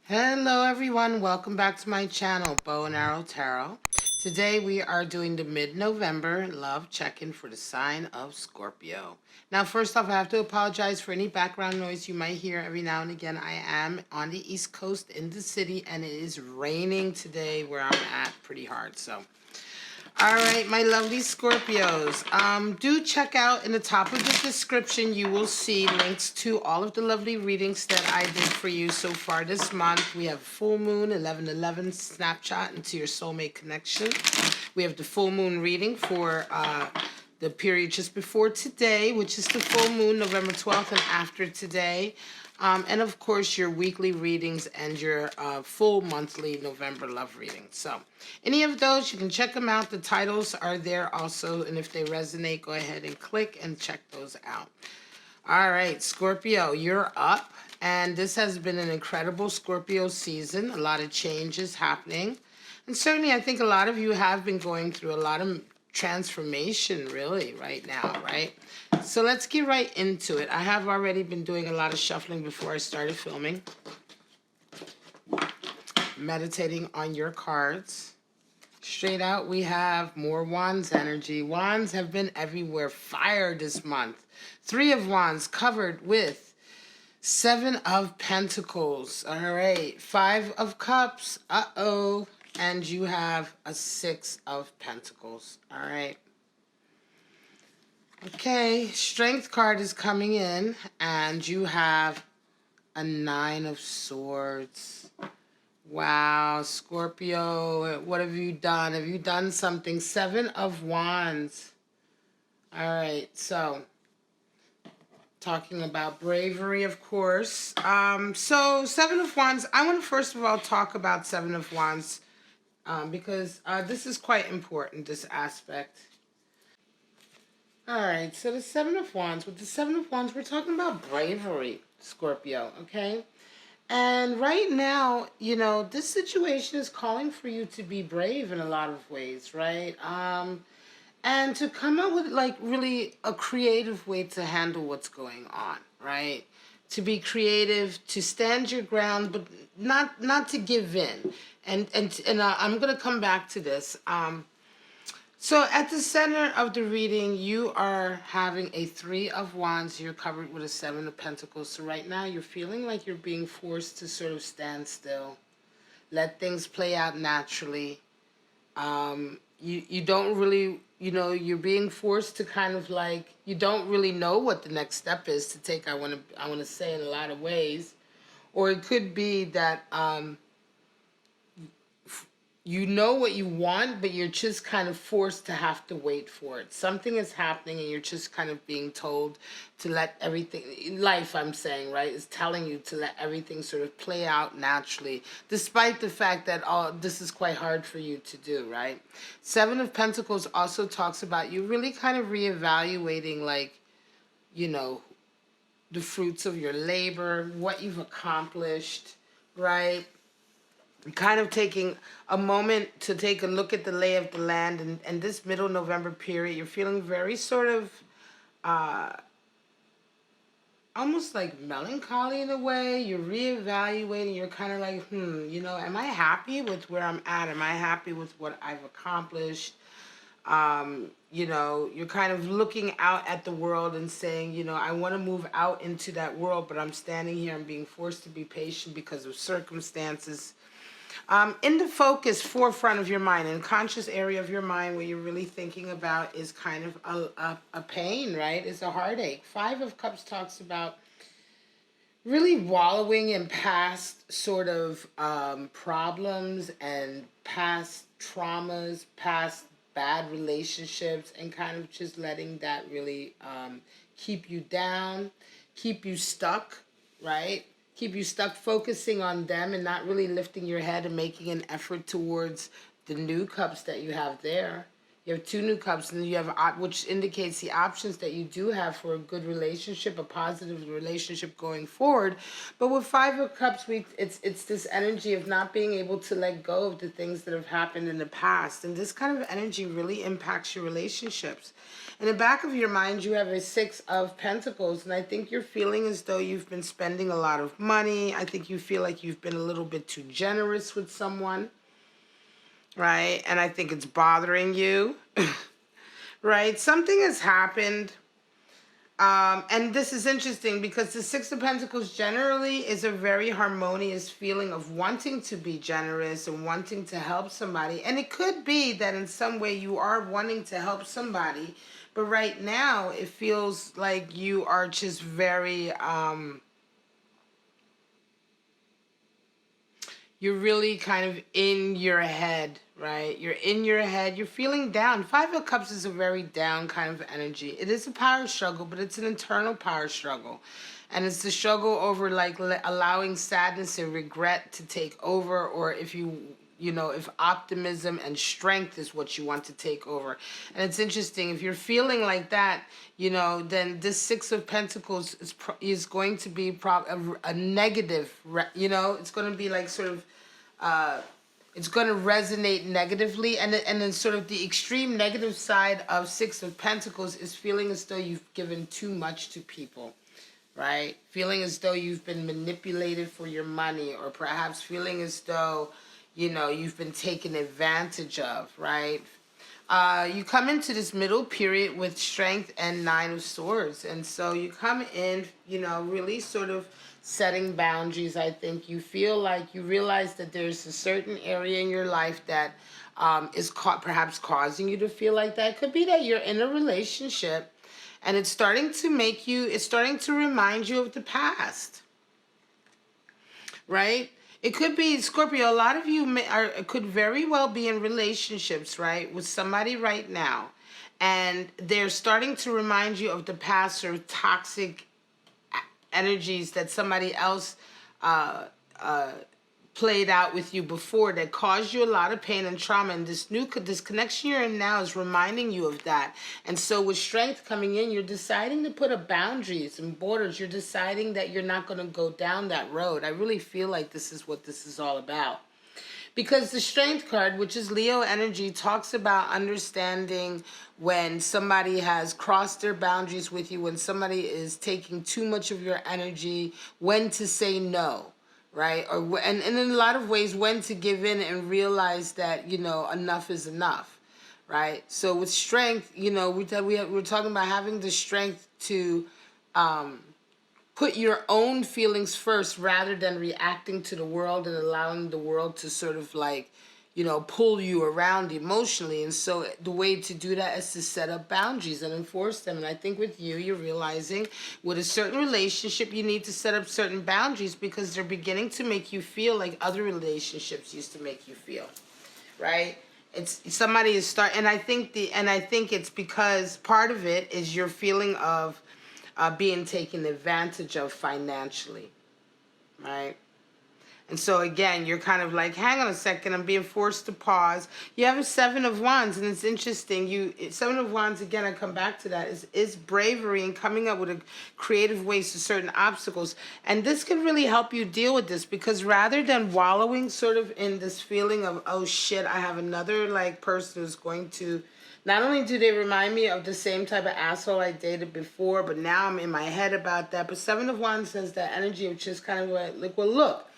Hello everyone, welcome back to my channel, Bow and Arrow Tarot. Today we are doing the mid-November love check-in for the sign of Scorpio. Now first off, I have to apologize for any background noise you might hear every now and again. I am on the East Coast in the city and it is raining today where I'm at pretty hard, so... Alright, my lovely Scorpios, do check out in the top of the description. You will see links to all of the lovely readings that I did for you so far this month. We have full moon, 11/11 snapshot into your soulmate connection. We have the full moon reading for the period just before today, which is the full moon, November 12th and after today. And of course, your weekly readings and your full monthly November love reading. So any of those, you can check them out. The titles are there also. And if they resonate, go ahead and click and check those out. All right, Scorpio, you're up. And this has been an incredible Scorpio season. A lot of changes happening. And certainly, I think a lot of you have been going through a lot of transformation really right now, right? So let's get right into it. I have already been doing a lot of shuffling before I started filming. Meditating on your cards. Straight out, we have more Wands energy. Wands have been everywhere. Fire this month. 3 of Wands covered with 7 of Pentacles. All right. 5 of Cups. Uh-oh. And you have a 6 of Pentacles. All right. Okay, Strength card is coming in, and you have a 9 of Swords. Wow, Scorpio, what have you done? Have you done something? 7 of Wands. All right, so talking about bravery, of course. So 7 of Wands, I want to first of all talk about 7 of Wands because this is quite important, this aspect. All right, so the 7 of Wands. With the 7 of Wands, we're talking about bravery, Scorpio, okay? And right now, you know, this situation is calling for you to be brave in a lot of ways, right? And to come up with, like, really a creative way to handle what's going on, right? To be creative, to stand your ground, but not to give in. And I'm going to come back to this. So at the center of the reading, you are having a 3 of Wands. You're covered with a 7 of Pentacles. So right now, you're feeling like you're being forced to sort of stand still. Let things play out naturally. You don't really, you know, you're being forced to kind of like, you don't really know what the next step is to take, I want to say in a lot of ways. Or it could be that... you know what you want, but you're just kind of forced to have to wait for it. Something is happening and you're just kind of being told to let everything, life I'm saying, right, is telling you to let everything sort of play out naturally, despite the fact that this is quite hard for you to do, right? 7 of Pentacles also talks about you really kind of reevaluating, like, you know, the fruits of your labor, what you've accomplished, right? Kind of taking a moment to take a look at the lay of the land, and this middle November period, you're feeling very sort of almost like melancholy in a way. You're reevaluating. You're kind of like, you know, am I happy with where I'm at? Am I happy with what I've accomplished? You know, you're kind of looking out at the world and saying, you know, I want to move out into that world, but I'm standing here and being forced to be patient because of circumstances. In the focus forefront of your mind, in conscious area of your mind, what you're really thinking about is kind of a pain, right? It's a heartache. 5 of Cups talks about really wallowing in past sort of problems and past traumas, past bad relationships, and kind of just letting that really keep you down, keep you stuck, right? Keep you stuck focusing on them and not really lifting your head and making an effort towards the new cups that you have there. You have 2 new cups, and then you have which indicates the options that you do have for a good relationship, a positive relationship going forward. But with 5 of cups, it's this energy of not being able to let go of the things that have happened in the past, and this kind of energy really impacts your relationships. In the back of your mind, you have a 6 of Pentacles, and I think you're feeling as though you've been spending a lot of money. I think you feel like you've been a little bit too generous with someone, right? And I think it's bothering you, right? Something has happened. And this is interesting because the 6 of Pentacles generally is a very harmonious feeling of wanting to be generous and wanting to help somebody. And it could be that in some way you are wanting to help somebody, but right now it feels like you are just very, you're really kind of in your head, right? You're in your head. You're feeling down. 5 of Cups is a very down kind of energy. It is a power struggle, but it's an internal power struggle. And it's the struggle over like allowing sadness and regret to take over, or if if optimism and strength is what you want to take over. And it's interesting, if you're feeling like that, then this 6 of Pentacles is going to be a negative, it's going to be like sort of, it's going to resonate negatively. And then sort of the extreme negative side of 6 of Pentacles is feeling as though you've given too much to people, right? Feeling as though you've been manipulated for your money, or perhaps feeling as though, you've been taken advantage of, right? You come into this middle period with Strength and 9 of Swords. And so you come in, really sort of setting boundaries. I think you feel like you realize that there's a certain area in your life that is perhaps causing you to feel like that. It could be that you're in a relationship and it's starting to remind you of the past, right? It could be, Scorpio, a lot of you could very well be in relationships, right, with somebody right now, and they're starting to remind you of the past or toxic energies that somebody else played out with you before that caused you a lot of pain and trauma. And this connection you're in now is reminding you of that. And so with Strength coming in, you're deciding to put up boundaries and borders. You're deciding that you're not going to go down that road. I really feel like this is what this is all about. Because the Strength card, which is Leo energy, talks about understanding when somebody has crossed their boundaries with you, when somebody is taking too much of your energy, when to say no, right? And in a lot of ways, when to give in and realize that, enough is enough, right? So with Strength, we're talking about having the strength to put your own feelings first rather than reacting to the world and allowing the world to sort of like, pull you around emotionally. And so the way to do that is to set up boundaries and enforce them. And I think with you, you're realizing with a certain relationship, you need to set up certain boundaries because they're beginning to make you feel like other relationships used to make you feel, right? It's somebody is and I think it's because part of it is your feeling of being taken advantage of financially, right? And so again, you're kind of like, hang on a second, I'm being forced to pause. You have a 7 of Wands, and it's interesting. 7 of Wands, again, I come back to that, is bravery and coming up with a creative ways to certain obstacles. And this can really help you deal with this, because rather than wallowing sort of in this feeling of, oh shit, I have another like person who's going to, not only do they remind me of the same type of asshole I dated before, but now I'm in my head about that. But 7 of Wands has that energy of just kind of like, well, look,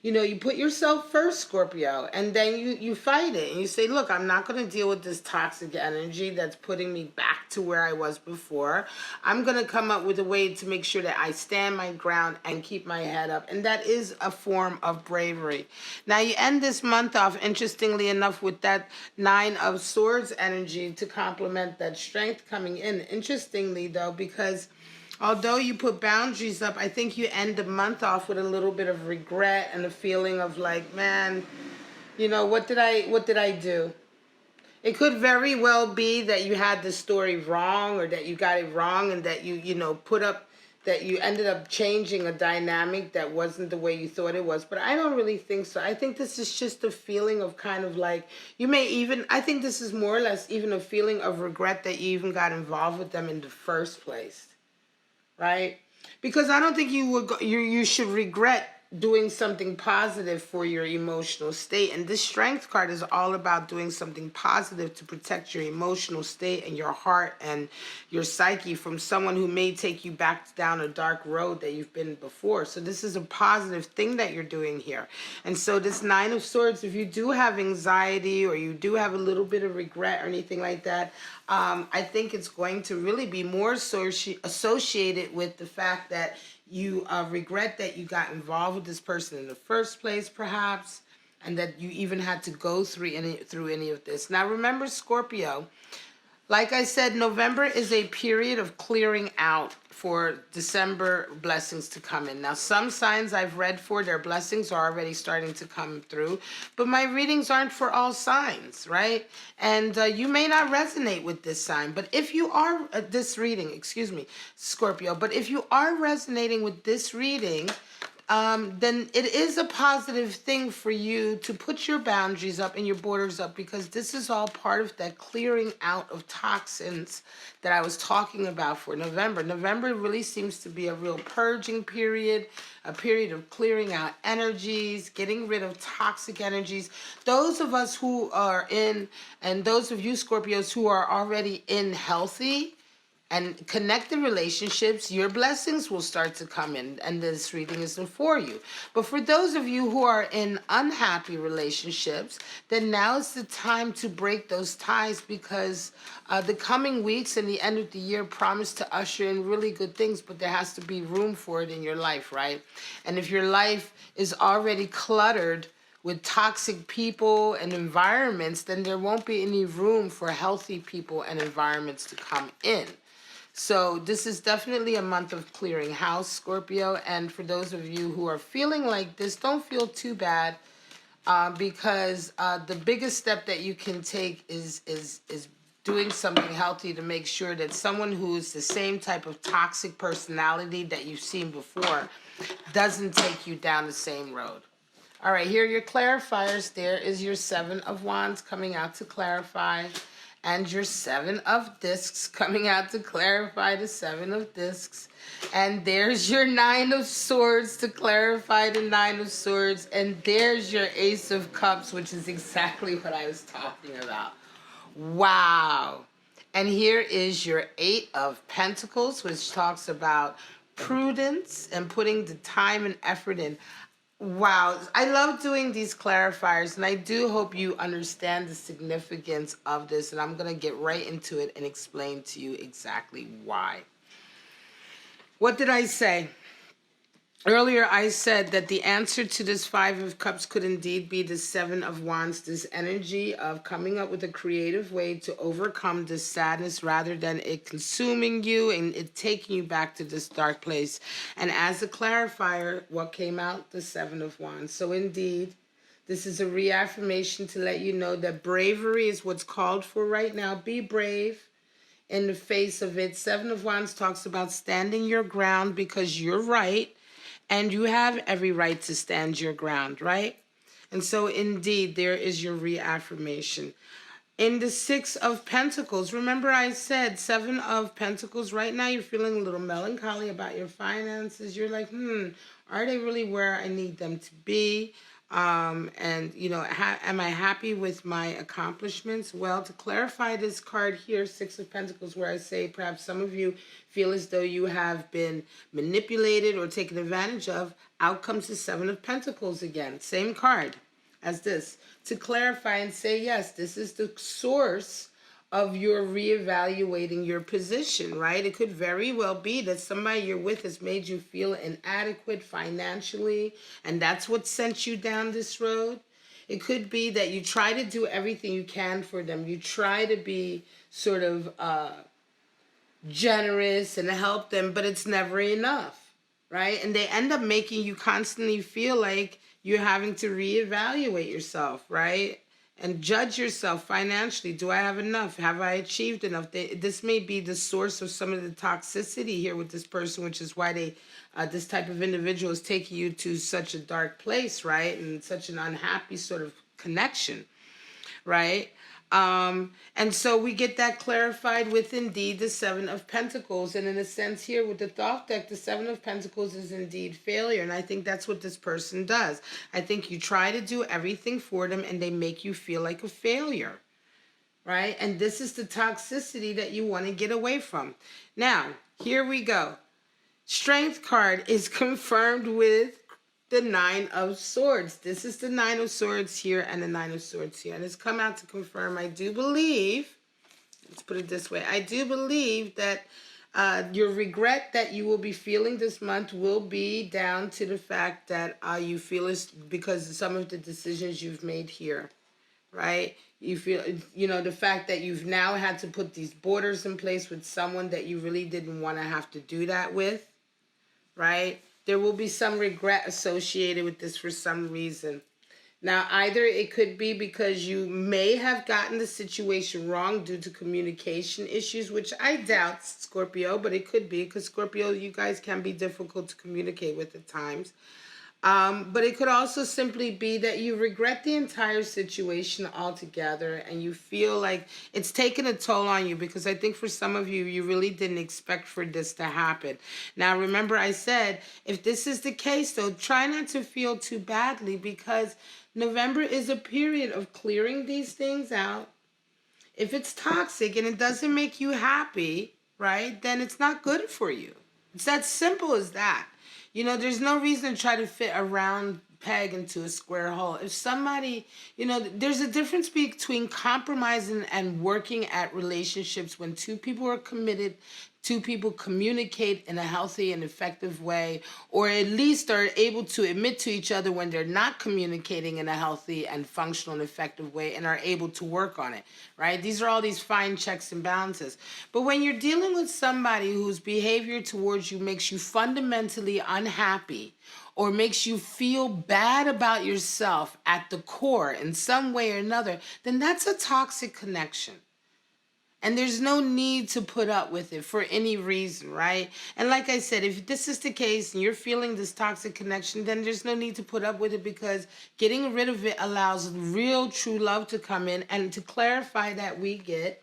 you put yourself first, Scorpio, and then you fight it. And you say, look, I'm not going to deal with this toxic energy that's putting me back to where I was before. I'm going to come up with a way to make sure that I stand my ground and keep my head up. And that is a form of bravery. Now, you end this month off, interestingly enough, with that 9 of Swords energy to complement that Strength coming in. Interestingly, though, because although you put boundaries up, I think you end the month off with a little bit of regret and a feeling of like, man, what did I do? It could very well be that you had the story wrong, or that you got it wrong, and that you put up that you ended up changing a dynamic that wasn't the way you thought it was. But I don't really think so. I think this is just a feeling of kind of like, you may even, I think this is more or less even a feeling of regret that you even got involved with them in the first place, right? Because I don't think you would go, you should regret doing something positive for your emotional state. And this strength card is all about doing something positive to protect your emotional state and your heart and your psyche from someone who may take you back down a dark road that you've been before. So this is a positive thing that you're doing here. And so this Nine of Swords, if you do have anxiety or you do have a little bit of regret or anything like that, I think it's going to really be more associated with the fact that you regret that you got involved with this person in the first place, perhaps, and that you even had to go through any of this. Now, remember, Scorpio, like I said, November is a period of clearing out for December blessings to come in. Now, some signs I've read for, their blessings are already starting to come through, but my readings aren't for all signs, right? And you may not resonate with this sign, but if you are, this reading, excuse me, Scorpio, but if you are resonating with this reading, then it is a positive thing for you to put your boundaries up and your borders up, because this is all part of that clearing out of toxins that I was talking about for November. November really seems to be a real purging period, a period of clearing out energies, getting rid of toxic energies. Those of us who are in, and those of you Scorpios who are already in healthy and connected relationships, your blessings will start to come in, and this reading isn't for you. But for those of you who are in unhappy relationships, then now is the time to break those ties, because the coming weeks and the end of the year promise to usher in really good things, but there has to be room for it in your life, right? And if your life is already cluttered with toxic people and environments, then there won't be any room for healthy people and environments to come in. So this is definitely a month of clearing house, Scorpio. And for those of you who are feeling like this, don't feel too bad, because the biggest step that you can take is doing something healthy to make sure that someone who's the same type of toxic personality that you've seen before doesn't take you down the same road. All right, here are your clarifiers. There is your Seven of Wands coming out to clarify, and your Seven of Discs coming out to clarify the Seven of Discs. And there's your Nine of Swords to clarify the Nine of Swords. And there's your Ace of Cups, which is exactly what I was talking about. Wow. And here is your Eight of Pentacles, which talks about prudence and putting the time and effort in. Wow, I love doing these clarifiers, and I do hope you understand the significance of this, and I'm going to get right into it and explain to you exactly why. What did I say? Earlier, I said that the answer to this Five of Cups could indeed be the Seven of Wands, this energy of coming up with a creative way to overcome this sadness rather than it consuming you and it taking you back to this dark place. And as a clarifier, what came out? The Seven of Wands. So indeed, this is a reaffirmation to let you know that bravery is what's called for right now. Be brave in the face of it. Seven of Wands talks about standing your ground because you're right. And you have every right to stand your ground, right? And so, indeed, there is your reaffirmation. In the Six of Pentacles, remember I said Seven of Pentacles, right now you're feeling a little melancholy about your finances. You're like, are they really where I need them to be? And, you know, am I happy with my accomplishments? Well, to clarify this card here, Six of Pentacles, where I say perhaps some of you feel as though you have been manipulated or taken advantage of, out comes the Seven of Pentacles again. Same card as this. To clarify and say, yes, this is the source of your reevaluating your position, right? It could very well be that somebody you're with has made you feel inadequate financially, and that's what sent you down this road. It could be that you try to do everything you can for them. You try to be sort of generous and help them, but it's never enough, right? And they end up making you constantly feel like you're having to reevaluate yourself, right? and judge yourself financially. Do I have enough? Have I achieved enough? This may be the source of some of the toxicity here with this person, which is why this type of individual is taking you to such a dark place, right? And such an unhappy sort of connection, right? And so we get that clarified with indeed the Seven of Pentacles. And in a sense here with the Thoth deck, the Seven of Pentacles is indeed failure. And I think that's what this person does. I think you try to do everything for them and they make you feel like a failure, right? And this is the toxicity that you want to get away from. Now, here we go. Strength card is confirmed with the Nine of Swords. This is the Nine of Swords here and the Nine of Swords here. And it's come out to confirm, I do believe, let's put it this way, I do believe that your regret that you will be feeling this month will be down to the fact that you feel it's because of some of the decisions you've made here, right? You feel, you know, the fact that you've now had to put these borders in place with someone that you really didn't want to have to do that with, right? There will be some regret associated with this for some reason. Now, either it could be because you may have gotten the situation wrong due to communication issues, which I doubt, Scorpio, but it could be because Scorpio, you guys can be difficult to communicate with at times. But it could also simply be that you regret the entire situation altogether and you feel like it's taken a toll on you, because I think for some of you, you really didn't expect for this to happen. Now, remember I said, if this is the case, though, try not to feel too badly, because November is a period of clearing these things out. If it's toxic and it doesn't make you happy, right, then it's not good for you. It's that simple as that. You know, there's no reason to try to fit a round peg into a square hole. If somebody, you know, there's a difference between compromising and working at relationships when two people are committed, two people communicate in a healthy and effective way, or at least are able to admit to each other when they're not communicating in a healthy and functional and effective way and are able to work on it, right? These are all these fine checks and balances. But when you're dealing with somebody whose behavior towards you makes you fundamentally unhappy or makes you feel bad about yourself at the core in some way or another, then that's a toxic connection. And there's no need to put up with it for any reason, right? And like I said, if this is the case and you're feeling this toxic connection, then there's no need to put up with it, because getting rid of it allows real, true love to come in. And to clarify that, we get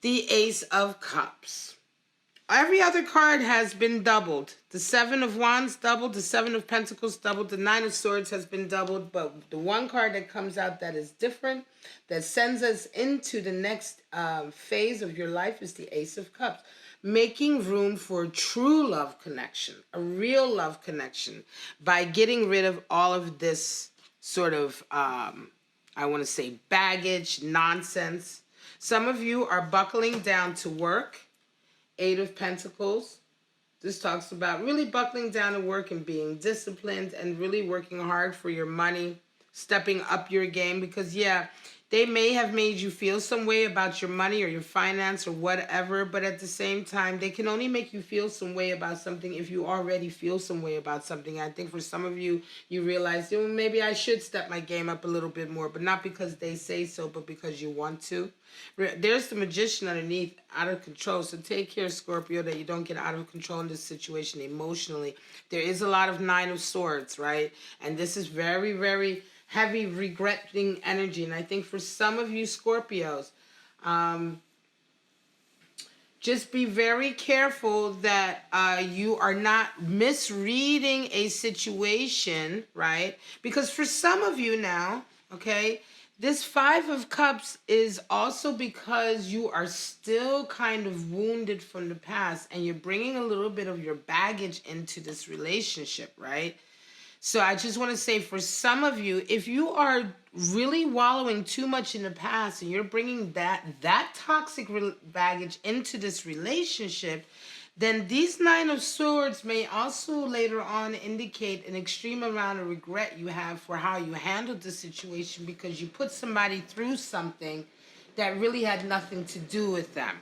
the Ace of Cups. Every other card has been doubled. The Seven of Wands doubled, the Seven of Pentacles doubled, the Nine of Swords has been doubled, but the one card that comes out that is different, that sends us into the next phase of your life, is the Ace of Cups. Making room for a true love connection, a real love connection, by getting rid of all of this sort of, I want to say, baggage, nonsense. Some of you are buckling down to work. Eight of Pentacles. This talks about really buckling down to work and being disciplined and really working hard for your money, stepping up your game, because yeah, they may have made you feel some way about your money or your finance or whatever, but at the same time, they can only make you feel some way about something if you already feel some way about something. I think for some of you, you realize, oh, maybe I should step my game up a little bit more, but not because they say so, but because you want to. There's the Magician underneath, out of control. So take care, Scorpio, that you don't get out of control in this situation emotionally. There is a lot of Nine of Swords, right? And this is very, very heavy regretting energy. And I think for some of you Scorpios, just be very careful that you are not misreading a situation, right? Because for some of you now, okay, this Five of Cups is also because you are still kind of wounded from the past and you're bringing a little bit of your baggage into this relationship, right? So I just want to say, for some of you, if you are really wallowing too much in the past and you're bringing that toxic baggage into this relationship, then these Nine of Swords may also later on indicate an extreme amount of regret you have for how you handled the situation, because you put somebody through something that really had nothing to do with them.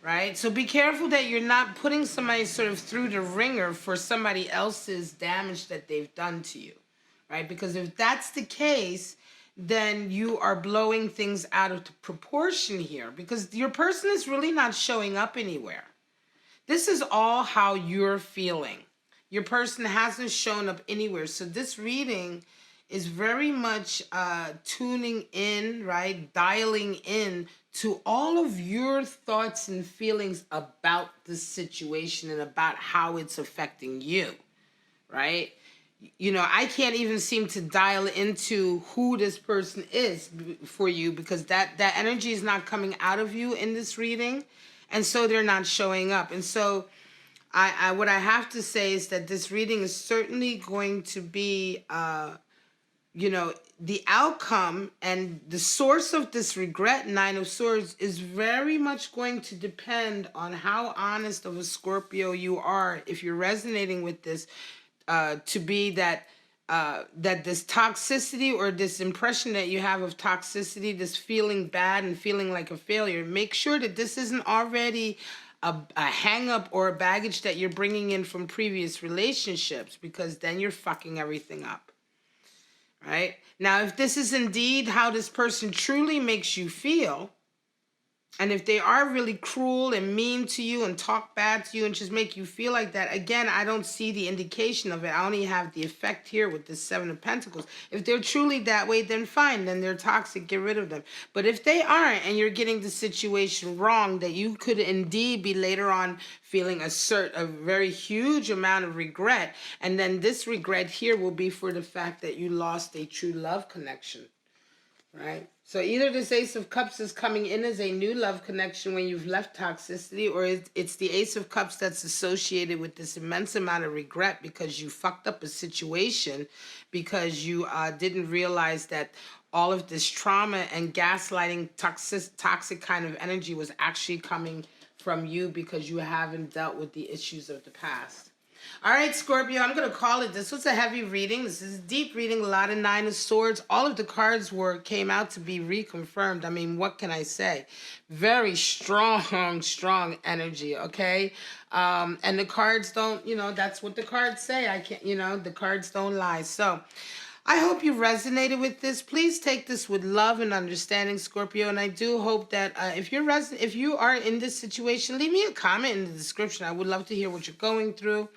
Right? So be careful that you're not putting somebody sort of through the ringer for somebody else's damage that they've done to you. Right? Because if that's the case, then you are blowing things out of proportion here, because your person is really not showing up anywhere. This is all how you're feeling. Your person hasn't shown up anywhere. So this reading is very much tuning in, right? Dialing in to all of your thoughts and feelings about the situation and about how it's affecting you, right? You know, I can't even seem to dial into who this person is for you, because that energy is not coming out of you in this reading, and so they're not showing up. And so I what I have to say is that this reading is certainly going to be you know, the outcome and the source of this regret, Nine of Swords, is very much going to depend on how honest of a Scorpio you are. If you're resonating with this, to be that that this toxicity, or this impression that you have of toxicity, this feeling bad and feeling like a failure, make sure that this isn't already a hang up or a baggage that you're bringing in from previous relationships, because then you're fucking everything up. Right? Now, if this is indeed how this person truly makes you feel, and if they are really cruel and mean to you and talk bad to you and just make you feel like that, again, I don't see the indication of it. I only have the effect here with the Seven of Pentacles. If they're truly that way, then fine. Then they're toxic. Get rid of them. But if they aren't, and you're getting the situation wrong, that you could indeed be later on feeling a very huge amount of regret. And then this regret here will be for the fact that you lost a true love connection. Right? So either this Ace of Cups is coming in as a new love connection when you've left toxicity, or it's the Ace of Cups that's associated with this immense amount of regret because you fucked up a situation, because you didn't realize that all of this trauma and gaslighting, toxic kind of energy was actually coming from you because you haven't dealt with the issues of the past. All right, Scorpio, I'm going to call it. This was a heavy reading. This is a deep reading, a lot of Nine of Swords. All of the cards came out to be reconfirmed. I mean, what can I say? Very strong energy, okay? And the cards don't, you know, that's what the cards say. I can't, you know, the cards don't lie. So I hope you resonated with this. Please take this with love and understanding, Scorpio. And I do hope that if you are in this situation, leave me a comment in the description. I would love to hear what you're going through.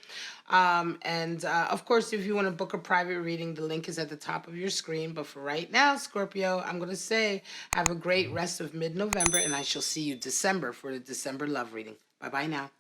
Of course, if you want to book a private reading, the link is at the top of your screen. But for right now, Scorpio, I'm going to say have a great rest of mid-November, and I shall see you December for the December love reading. Bye-bye now.